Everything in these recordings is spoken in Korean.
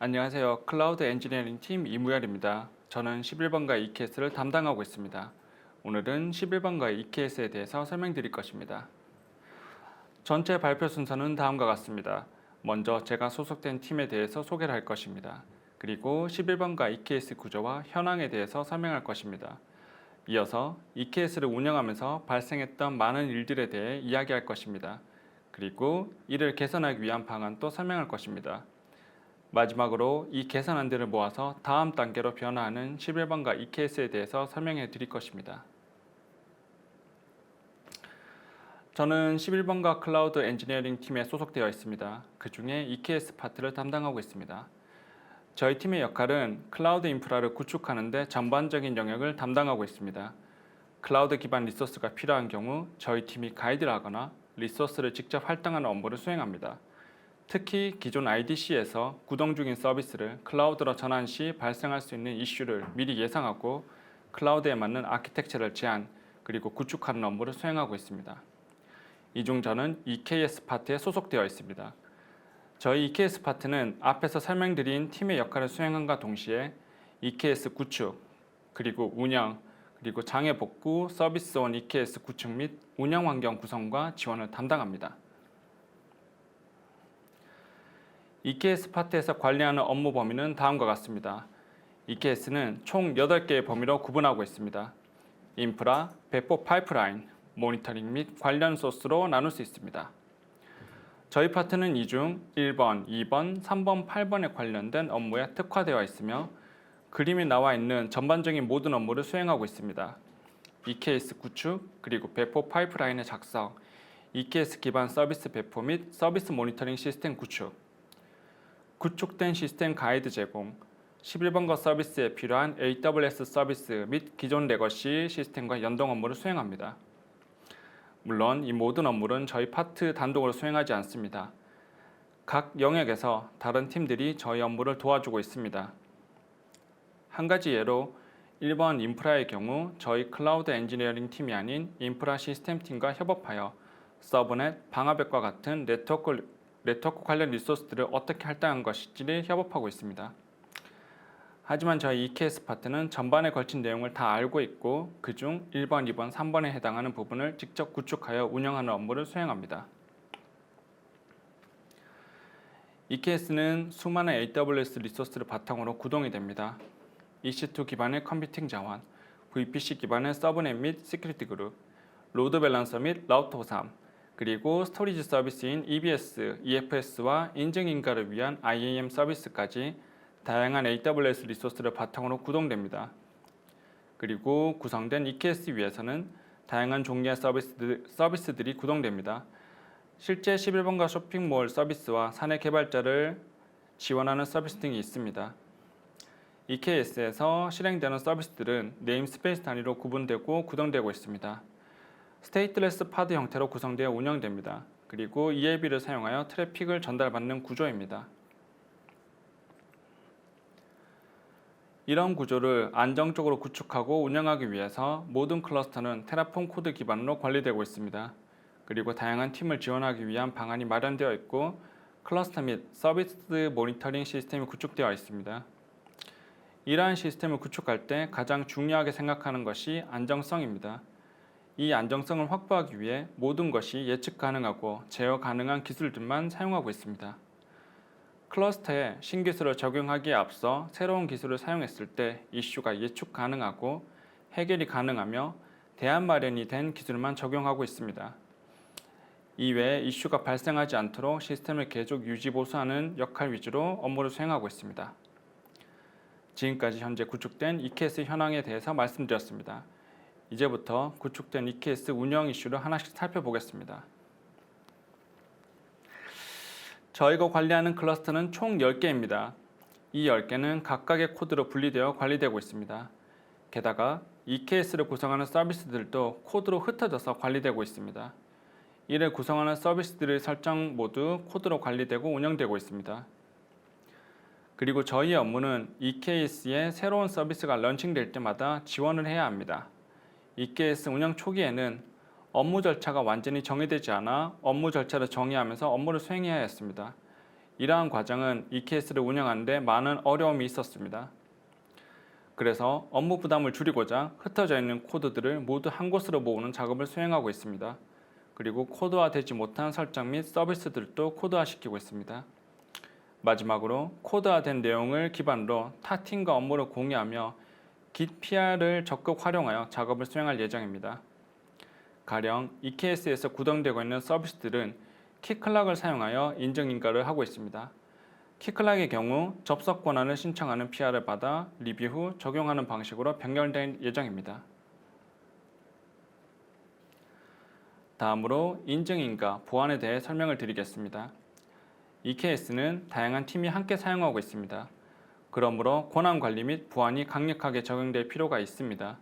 안녕하세요. 클라우드 엔지니어링 팀 이무열입니다. 저는 11번가 EKS를 담당하고 있습니다. 오늘은 11번가 EKS에 대해서 설명드릴 것입니다. 전체 발표 순서는 다음과 같습니다. 먼저 제가 소속된 팀에 대해서 소개를 할 것입니다. 그리고 11번가 EKS 구조와 현황에 대해서 설명할 것입니다. 이어서 EKS를 운영하면서 발생했던 많은 일들에 대해 이야기할 것입니다. 그리고 이를 개선하기 위한 방안도 설명할 것입니다. 마지막으로 이 개선안들을 모아서 다음 단계로 변화하는 11번가 EKS에 대해서 설명해 드릴 것입니다. 저는 11번가 클라우드 엔지니어링 팀에 소속되어 있습니다. 그 중에 EKS 파트를 담당하고 있습니다. 저희 팀의 역할은 클라우드 인프라를 구축하는 데 전반적인 영역을 담당하고 있습니다. 클라우드 기반 리소스가 필요한 경우 저희 팀이 가이드를 하거나 리소스를 직접 할당하는 업무를 수행합니다. 특히 기존 IDC에서 구동 중인 서비스를 클라우드로 전환 시 발생할 수 있는 이슈를 미리 예상하고 클라우드에 맞는 아키텍처를 제안 그리고 구축하는 업무를 수행하고 있습니다. 이 중 저는 EKS 파트에 소속되어 있습니다. 저희 EKS 파트는 앞에서 설명드린 팀의 역할을 수행함과 동시에 EKS 구축, 그리고 운영, 그리고 장애 복구, 서비스온 EKS 구축 및 운영 환경 구성과 지원을 담당합니다. EKS 파트에서 관리하는 업무 범위는 다음과 같습니다. EKS는 총 8개의 범위로 구분하고 있습니다. 인프라, 배포 파이프라인, 모니터링 및 관련 소스로 나눌 수 있습니다. 저희 파트는 이 중 1번, 2번, 3번, 8번에 관련된 업무에 특화되어 있으며 그림이 나와 있는 전반적인 모든 업무를 수행하고 있습니다. EKS 구축, 그리고 배포 파이프라인의 작성, EKS 기반 서비스 배포 및 서비스 모니터링 시스템 구축, 구축된 시스템 가이드 제공, 11번가 서비스에 필요한 AWS 서비스 및 기존 레거시 시스템과 연동 업무를 수행합니다. 물론 이 모든 업무는 저희 파트 단독으로 수행하지 않습니다. 각 영역에서 다른 팀들이 저희 업무를 도와주고 있습니다. 한 가지 예로 1번 인프라의 경우 저희 클라우드 엔지니어링 팀이 아닌 인프라 시스템 팀과 협업하여 서브넷, 방화벽과 같은 네트워크 관련 리소스들을 어떻게 할당한 것인지를 협업하고 있습니다. 하지만 저희 EKS 파트는 전반에 걸친 내용을 다 알고 있고 그중 1번, 2번, 3번에 해당하는 부분을 직접 구축하여 운영하는 업무를 수행합니다. EKS는 수많은 AWS 리소스를 바탕으로 구동이 됩니다. EC2 기반의 컴퓨팅 자원, VPC 기반의 서브넷 및 시큐리티 그룹, 로드 밸런서 및 라우터 호삼, 그리고 스토리지 서비스인 EBS, EFS와 인증 인가를 위한 IAM 서비스까지 다양한 AWS 리소스를 바탕으로 구동됩니다. 그리고 구성된 EKS 위에서는 다양한 종류의 서비스들이 구동됩니다. 실제 11번가 쇼핑몰 서비스와 사내 개발자를 지원하는 서비스 등이 있습니다. EKS에서 실행되는 서비스들은 네임스페이스 단위로 구분되고 구동되고 있습니다. 스테이트레스 파드 형태로 구성되어 운영됩니다. 그리고 ELB를 사용하여 트래픽을 전달받는 구조입니다. 이런 구조를 안정적으로 구축하고 운영하기 위해서 모든 클러스터는 테라폼 코드 기반으로 관리되고 있습니다. 그리고 다양한 팀을 지원하기 위한 방안이 마련되어 있고 클러스터 및 서비스 모니터링 시스템이 구축되어 있습니다. 이러한 시스템을 구축할 때 가장 중요하게 생각하는 것이 안정성입니다. 이 안정성을 확보하기 위해 모든 것이 예측 가능하고 제어 가능한 기술들만 사용하고 있습니다. 클러스터에 신기술을 적용하기에 앞서 새로운 기술을 사용했을 때 이슈가 예측 가능하고 해결이 가능하며 대안 마련이 된 기술만 적용하고 있습니다. 이외에 이슈가 발생하지 않도록 시스템을 계속 유지 보수하는 역할 위주로 업무를 수행하고 있습니다. 지금까지 현재 구축된 EKS 현황에 대해서 말씀드렸습니다. 이제부터 구축된 EKS 운영 이슈를 하나씩 살펴보겠습니다. 저희가 관리하는 클러스터는 총 10개입니다. 이 10개는 각각의 코드로 분리되어 관리되고 있습니다. 게다가 EKS를 구성하는 서비스들도 코드로 흩어져서 관리되고 있습니다. 이를 구성하는 서비스들의 설정 모두 코드로 관리되고 운영되고 있습니다. 그리고 저희의 업무는 EKS에 새로운 서비스가 런칭될 때마다 지원을 해야 합니다. EKS 운영 초기에는 업무 절차가 완전히 정의되지 않아 업무 절차를 정의하면서 업무를 수행해야 했습니다. 이러한 과정은 EKS를 운영하는 데 많은 어려움이 있었습니다. 그래서 업무 부담을 줄이고자 흩어져 있는 코드들을 모두 한 곳으로 모으는 작업을 수행하고 있습니다. 그리고 코드화되지 못한 설정 및 서비스들도 코드화시키고 있습니다. 마지막으로 코드화된 내용을 기반으로 타 팀과 업무를 공유하며 Git PR을 적극 활용하여 작업을 수행할 예정입니다. 가령 EKS에서 구동되고 있는 서비스들은 키클락을 사용하여 인증 인가를 하고 있습니다. 키클락의 경우 접속 권한을 신청하는 PR을 받아 리뷰 후 적용하는 방식으로 변경될 예정입니다. 다음으로 인증인가, 보안에 대해 설명을 드리겠습니다. EKS는 다양한 팀이 함께 사용하고 있습니다. 그러므로 권한 관리 및 보안이 강력하게 적용될 필요가 있습니다.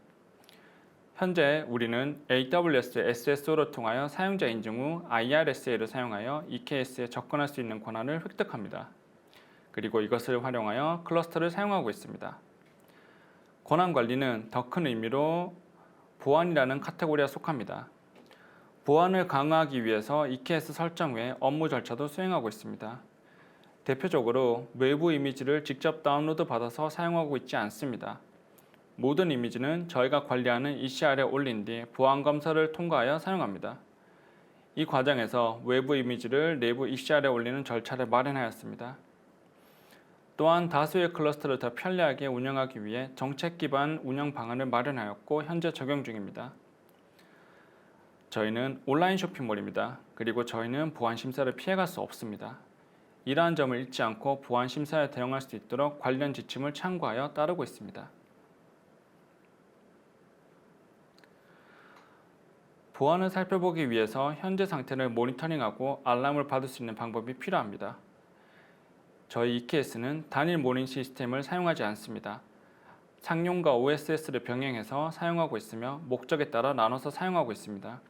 현재 우리는 AWS SSO를 통하여 사용자 인증 후 IRSA를 사용하여 EKS에 접근할 수 있는 권한을 획득합니다. 그리고 이것을 활용하여 클러스터를 사용하고 있습니다. 권한 관리는 더 큰 의미로 보안이라는 카테고리에 속합니다. 보안을 강화하기 위해서 EKS 설정 외에 업무 절차도 수행하고 있습니다. 대표적으로 외부 이미지를 직접 다운로드 받아서 사용하고 있지 않습니다. 모든 이미지는 저희가 관리하는 ECR에 올린 뒤 보안 검사를 통과하여 사용합니다. 이 과정에서 외부 이미지를 내부 ECR에 올리는 절차를 마련하였습니다. 또한 다수의 클러스터를 더 편리하게 운영하기 위해 정책 기반 운영 방안을 마련하였고 현재 적용 중입니다. 저희는 온라인 쇼핑몰입니다. 그리고 저희는 보안 심사를 피해갈 수 없습니다. 이러한 점을 잊지 않고 보안 심사에 대응할 수 있도록 관련 지침을 참고하여 따르고 있습니다. 보안을 살펴보기 위해서 현재 상태를 모니터링하고 알람을 받을 수 있는 방법이 필요합니다. 저희 EKS는 단일 모닝 시스템을 사용하지 않습니다. 상용과 OSS를 병행해서 사용하고 있으며 목적에 따라 나눠서 사용하고 있습니다.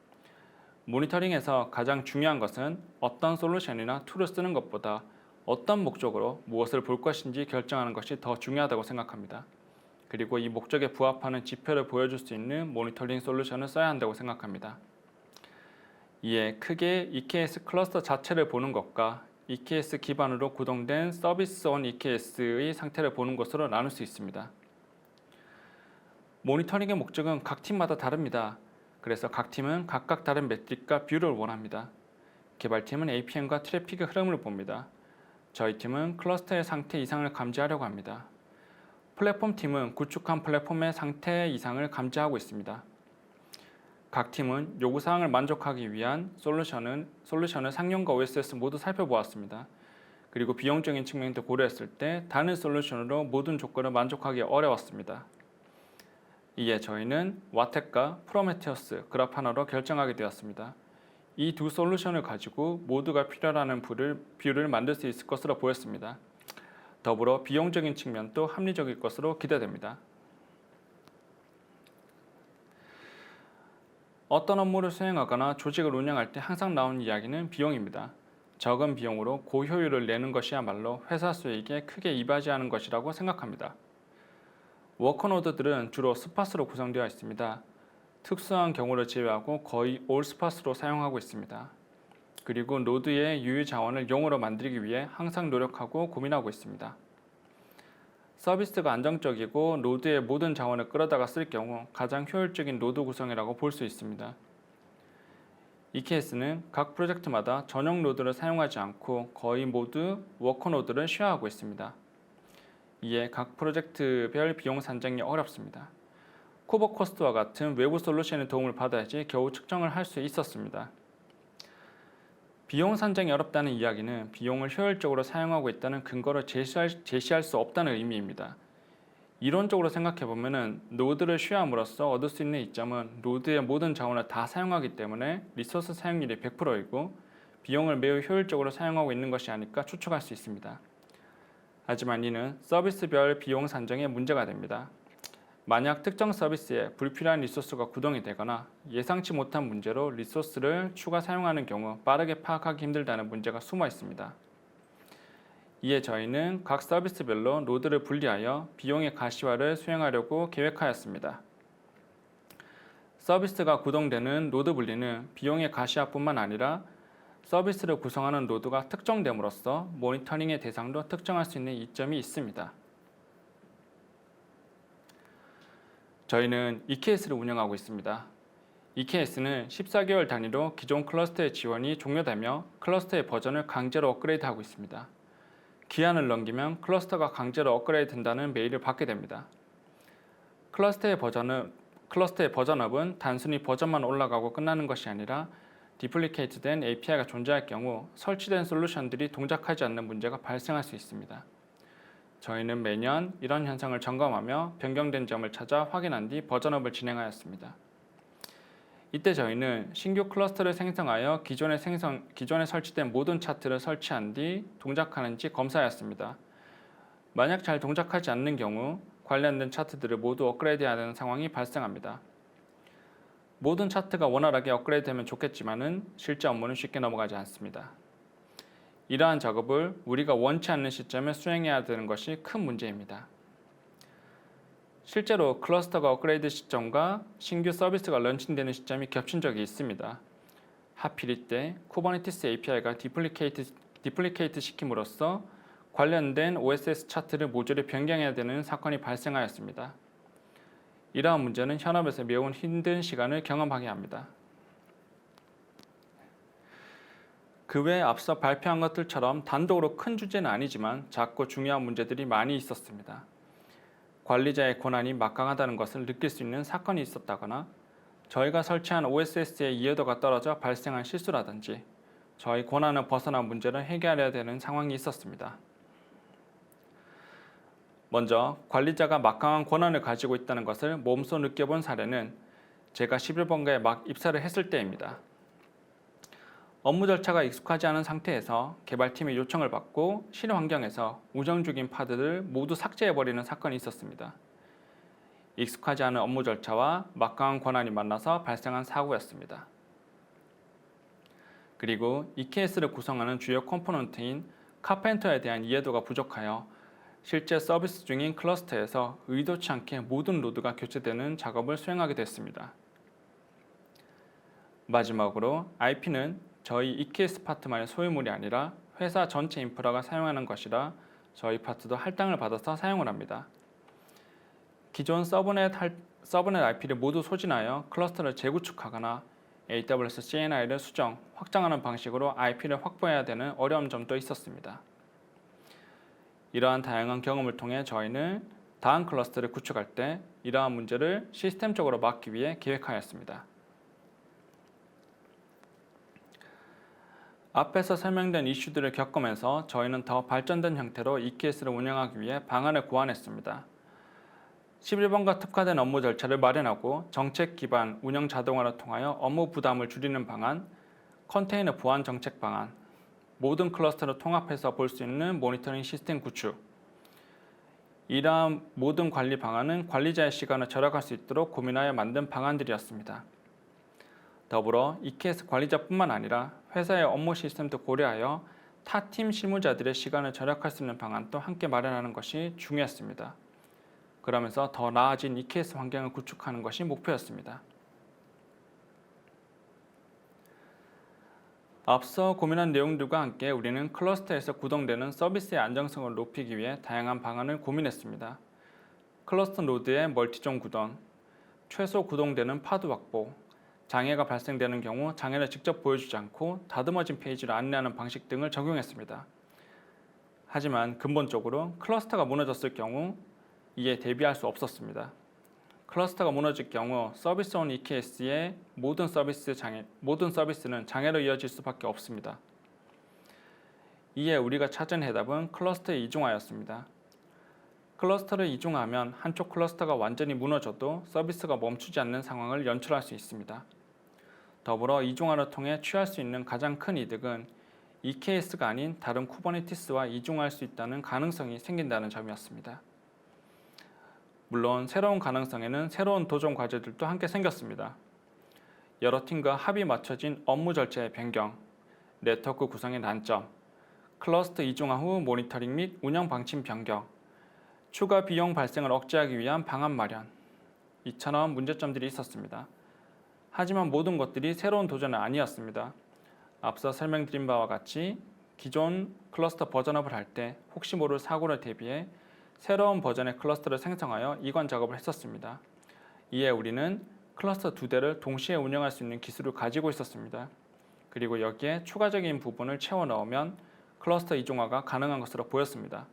모니터링에서 가장 중요한 것은 어떤 솔루션이나 툴을 쓰는 것보다 어떤 목적으로 무엇을 볼 것인지 결정하는 것이 더 중요하다고 생각합니다. 그리고 이 목적에 부합하는 지표를 보여줄 수 있는 모니터링 솔루션을 써야 한다고 생각합니다. 이에 크게 EKS 클러스터 자체를 보는 것과 EKS 기반으로 구동된 서비스 온 EKS의 상태를 보는 것으로 나눌 수 있습니다. 모니터링의 목적은 각 팀마다 다릅니다. 그래서 각 팀은 각각 다른 매트릭과 뷰를 원합니다. 개발팀은 APM과 트래픽의 흐름을 봅니다. 저희 팀은 클러스터의 상태 이상을 감지하려고 합니다. 플랫폼 팀은 구축한 플랫폼의 상태 이상을 감지하고 있습니다. 각 팀은 요구사항을 만족하기 위한 솔루션을 상용과 OSS 모두 살펴보았습니다. 그리고 비용적인 측면도 고려했을 때 단일 솔루션으로 모든 조건을 만족하기 어려웠습니다. 이에 저희는 와텍과 프로메테우스, 그라파나로 결정하게 되었습니다. 이 두 솔루션을 가지고 모두가 필요하는 뷰를 만들 수 있을 것으로 보였습니다. 더불어 비용적인 측면도 합리적일 것으로 기대됩니다. 어떤 업무를 수행하거나 조직을 운영할 때 항상 나오는 이야기는 비용입니다. 적은 비용으로 고효율을 내는 것이야말로 회사 수익에 크게 이바지하는 것이라고 생각합니다. 워커노드들은 주로 스팟으로 구성되어 있습니다. 특수한 경우를 제외하고 거의 올 스팟으로 사용하고 있습니다. 그리고 노드의 유유 자원을 용으로 만들기 위해 항상 노력하고 고민하고 있습니다. 서비스가 안정적이고 노드의 모든 자원을 끌어다가 쓸 경우 가장 효율적인 노드 구성이라고 볼 수 있습니다. EKS는 각 프로젝트마다 전용 노드를 사용하지 않고 거의 모두 워커노드를 쉐어하고 있습니다. 이에 각 프로젝트별 비용 산정이 어렵습니다. 쿠버코스트와 같은 외부 솔루션의 도움을 받아야지 겨우 측정을 할 수 있었습니다. 비용 산정이 어렵다는 이야기는 비용을 효율적으로 사용하고 있다는 근거를 제시할 수 없다는 의미입니다. 이론적으로 생각해보면 노드를 쉐어함으로써 얻을 수 있는 이점은 노드의 모든 자원을 다 사용하기 때문에 리소스 사용률이 100%이고 비용을 매우 효율적으로 사용하고 있는 것이 아닐까 추측할 수 있습니다. 하지만 이는 서비스별 비용 산정에 문제가 됩니다. 만약 특정 서비스에 불필요한 리소스가 구동이 되거나 예상치 못한 문제로 리소스를 추가 사용하는 경우 빠르게 파악하기 힘들다는 문제가 숨어 있습니다. 이에 저희는 각 서비스별로 노드를 분리하여 비용의 가시화를 수행하려고 계획하였습니다. 서비스가 구동되는 노드 분리는 비용의 가시화뿐만 아니라 서비스를 구성하는 노드가 특정됨으로써 모니터링의 대상도 특정할 수 있는 이점이 있습니다. 저희는 EKS를 운영하고 있습니다. EKS는 14개월 단위로 기존 클러스터의 지원이 종료되며 클러스터의 버전을 강제로 업그레이드하고 있습니다. 기한을 넘기면 클러스터가 강제로 업그레이드 된다는 메일을 받게 됩니다. 클러스터의 버전업은 단순히 버전만 올라가고 끝나는 것이 아니라 디플리케이트된 API가 존재할 경우 설치된 솔루션들이 동작하지 않는 문제가 발생할 수 있습니다. 저희는 매년 이런 현상을 점검하며 변경된 점을 찾아 확인한 뒤 버전업을 진행하였습니다. 이때 저희는 신규 클러스터를 생성하여 기존에 설치된 모든 차트를 설치한 뒤 동작하는지 검사하였습니다. 만약 잘 동작하지 않는 경우 관련된 차트들을 모두 업그레이드해야 하는 상황이 발생합니다. 모든 차트가 원활하게 업그레이드되면 좋겠지만 실제 업무는 쉽게 넘어가지 않습니다. 이러한 작업을 우리가 원치 않는 시점에 수행해야 되는 것이 큰 문제입니다. 실제로 클러스터가 업그레이드 시점과 신규 서비스가 런칭되는 시점이 겹친 적이 있습니다. 하필 이때 쿠버네티스 API가 디플리케이트 시킴으로써 관련된 OSS 차트를 모듈에 변경해야 되는 사건이 발생하였습니다. 이러한 문제는 현업에서 매우 힘든 시간을 경험하게 합니다. 그 외에 앞서 발표한 것들처럼 단독으로 큰 주제는 아니지만 작고 중요한 문제들이 많이 있었습니다. 관리자의 권한이 막강하다는 것을 느낄 수 있는 사건이 있었다거나 저희가 설치한 OSS의 이해도가 떨어져 발생한 실수라든지 저희 권한을 벗어난 문제를 해결해야 되는 상황이 있었습니다. 먼저 관리자가 막강한 권한을 가지고 있다는 것을 몸소 느껴본 사례는 제가 11번가에 막 입사를 했을 때입니다. 업무 절차가 익숙하지 않은 상태에서 개발팀의 요청을 받고 실행 환경에서 운영 중인 파드를 모두 삭제해버리는 사건이 있었습니다. 익숙하지 않은 업무 절차와 막강한 권한이 만나서 발생한 사고였습니다. 그리고 EKS를 구성하는 주요 컴포넌트인 카펜터에 대한 이해도가 부족하여 실제 서비스 중인 클러스터에서 의도치 않게 모든 노드가 교체되는 작업을 수행하게 됐습니다. 마지막으로 IP는 저희 EKS 파트만의 소유물이 아니라 회사 전체 인프라가 사용하는 것이라 저희 파트도 할당을 받아서 사용을 합니다. 기존 서브넷 IP를 모두 소진하여 클러스터를 재구축하거나 AWS CNI를 수정, 확장하는 방식으로 IP를 확보해야 되는 어려운 점도 있었습니다. 이러한 다양한 경험을 통해 저희는 다음 클러스터를 구축할 때 이러한 문제를 시스템적으로 막기 위해 계획하였습니다. 앞에서 설명된 이슈들을 겪으면서 저희는 더 발전된 형태로 EKS를 운영하기 위해 방안을 고안했습니다. 11번과 특화된 업무 절차를 마련하고 정책 기반 운영 자동화를 통하여 업무 부담을 줄이는 방안, 컨테이너 보안 정책 방안, 모든 클러스터를 통합해서 볼 수 있는 모니터링 시스템 구축. 이러한 모든 관리 방안은 관리자의 시간을 절약할 수 있도록 고민하여 만든 방안들이었습니다. 더불어 EKS 관리자뿐만 아니라 회사의 업무 시스템도 고려하여 타 팀 실무자들의 시간을 절약할 수 있는 방안도 함께 마련하는 것이 중요했습니다. 그러면서 더 나아진 EKS 환경을 구축하는 것이 목표였습니다. 앞서 고민한 내용들과 함께 우리는 클러스터에서 구동되는 서비스의 안정성을 높이기 위해 다양한 방안을 고민했습니다. 클러스터 노드의 멀티존 구동, 최소 구동되는 파드 확보, 장애가 발생되는 경우 장애를 직접 보여주지 않고 다듬어진 페이지를 안내하는 방식 등을 적용했습니다. 하지만 근본적으로 클러스터가 무너졌을 경우 이에 대비할 수 없었습니다. 클러스터가 무너질 경우 서비스 온 EKS의 모든 서비스는 장애로 이어질 수밖에 없습니다. 이에 우리가 찾은 해답은 클러스터에 이중화였습니다. 클러스터를 이중화하면 한쪽 클러스터가 완전히 무너져도 서비스가 멈추지 않는 상황을 연출할 수 있습니다. 더불어 이중화를 통해 취할 수 있는 가장 큰 이득은 EKS가 아닌 다른 쿠버네티스와 이중화할 수 있다는 가능성이 생긴다는 점이었습니다. 물론 새로운 가능성에는 새로운 도전 과제들도 함께 생겼습니다. 여러 팀과 합이 맞춰진 업무 절차의 변경, 네트워크 구성의 난점, 클러스터 이중화 후 모니터링 및 운영 방침 변경, 추가 비용 발생을 억제하기 위한 방안 마련, 이처럼 문제점들이 있었습니다. 하지만 모든 것들이 새로운 도전은 아니었습니다. 앞서 설명드린 바와 같이 기존 클러스터 버전업을 할 때 혹시 모를 사고를 대비해 새로운 버전의 클러스터를 생성하여 이관 작업을 했었습니다. 이에 우리는 클러스터 2대를 동시에 운영할 수 있는 기술을 가지고 있었습니다. 그리고 여기에 추가적인 부분을 채워 넣으면 클러스터 이중화가 가능한 것으로 보였습니다.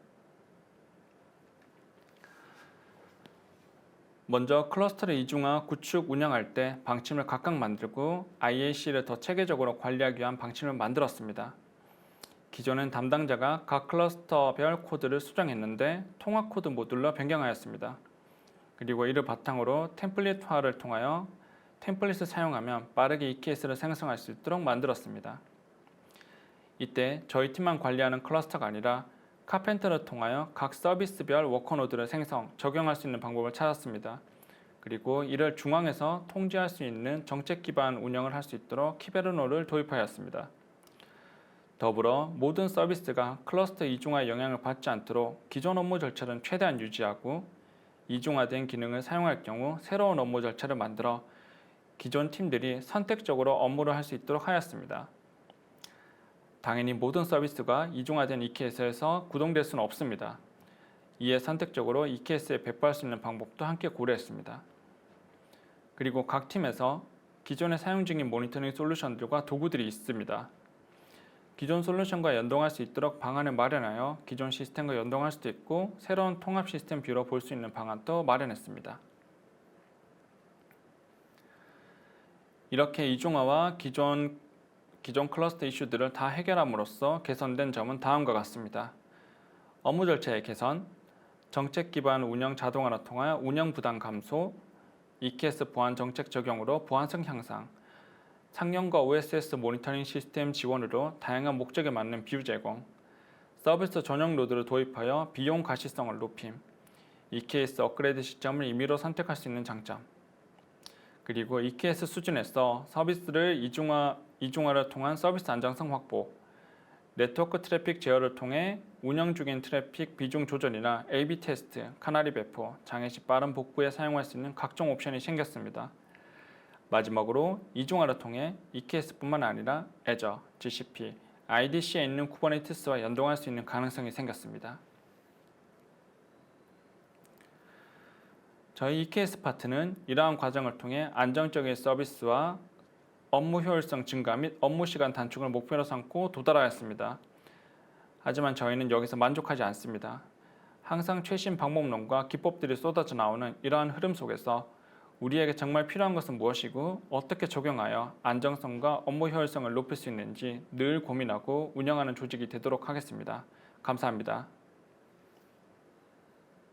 먼저 클러스터를 이중화, 구축, 운영할 때 방침을 각각 만들고 IAC를 더 체계적으로 관리하기 위한 방침을 만들었습니다. 기존엔 담당자가 각 클러스터별 코드를 수정했는데 통합 코드 모듈로 변경하였습니다. 그리고 이를 바탕으로 템플릿화를 통하여 템플릿을 사용하면 빠르게 EKS를 생성할 수 있도록 만들었습니다. 이때 저희 팀만 관리하는 클러스터가 아니라 카펜터를 통하여 각 서비스별 워커노드를 적용할 수 있는 방법을 찾았습니다. 그리고 이를 중앙에서 통제할 수 있는 정책 기반 운영을 할 수 있도록 키베르노를 도입하였습니다. 더불어 모든 서비스가 클러스터 이중화의 영향을 받지 않도록 기존 업무 절차는 최대한 유지하고 이중화된 기능을 사용할 경우 새로운 업무 절차를 만들어 기존 팀들이 선택적으로 업무를 할 수 있도록 하였습니다. 당연히 모든 서비스가 이중화된 EKS에서 구동될 수는 없습니다. 이에 선택적으로 EKS에 배포할 수 있는 방법도 함께 고려했습니다. 그리고 각 팀에서 기존에 사용 중인 모니터링 솔루션들과 도구들이 있습니다. 기존 솔루션과 연동할 수 있도록 방안을 마련하여 기존 시스템과 연동할 수도 있고 새로운 통합 시스템 뷰로 볼 수 있는 방안도 마련했습니다. 이렇게 이중화와 기존 클러스터 이슈들을 다 해결함으로써 개선된 점은 다음과 같습니다. 업무 절차의 개선, 정책 기반 운영 자동화를 통하여 운영 부담 감소, EKS 보안 정책 적용으로 보안성 향상, 상용과 OSS 모니터링 시스템 지원으로 다양한 목적에 맞는 뷰 제공, 서비스 전용 로드를 도입하여 비용 가시성을 높임, EKS 업그레이드 시점을 임의로 선택할 수 있는 장점, 그리고 EKS 수준에서 서비스를 이중화를 통한 서비스 안정성 확보, 네트워크 트래픽 제어를 통해 운영 중인 트래픽 비중 조절이나 A/B 테스트, 카나리 배포, 장애 시 빠른 복구에 사용할 수 있는 각종 옵션이 생겼습니다. 마지막으로 이중화를 통해 EKS뿐만 아니라 Azure, GCP, IDC에 있는 쿠버네티스와 연동할 수 있는 가능성이 생겼습니다. 저희 EKS 파트는 이러한 과정을 통해 안정적인 서비스와 업무 효율성 증가 및 업무 시간 단축을 목표로 삼고 도달하였습니다. 하지만 저희는 여기서 만족하지 않습니다. 항상 최신 방법론과 기법들이 쏟아져 나오는 이러한 흐름 속에서 우리에게 정말 필요한 것은 무엇이고 어떻게 적용하여 안정성과 업무 효율성을 높일 수 있는지 늘 고민하고 운영하는 조직이 되도록 하겠습니다. 감사합니다.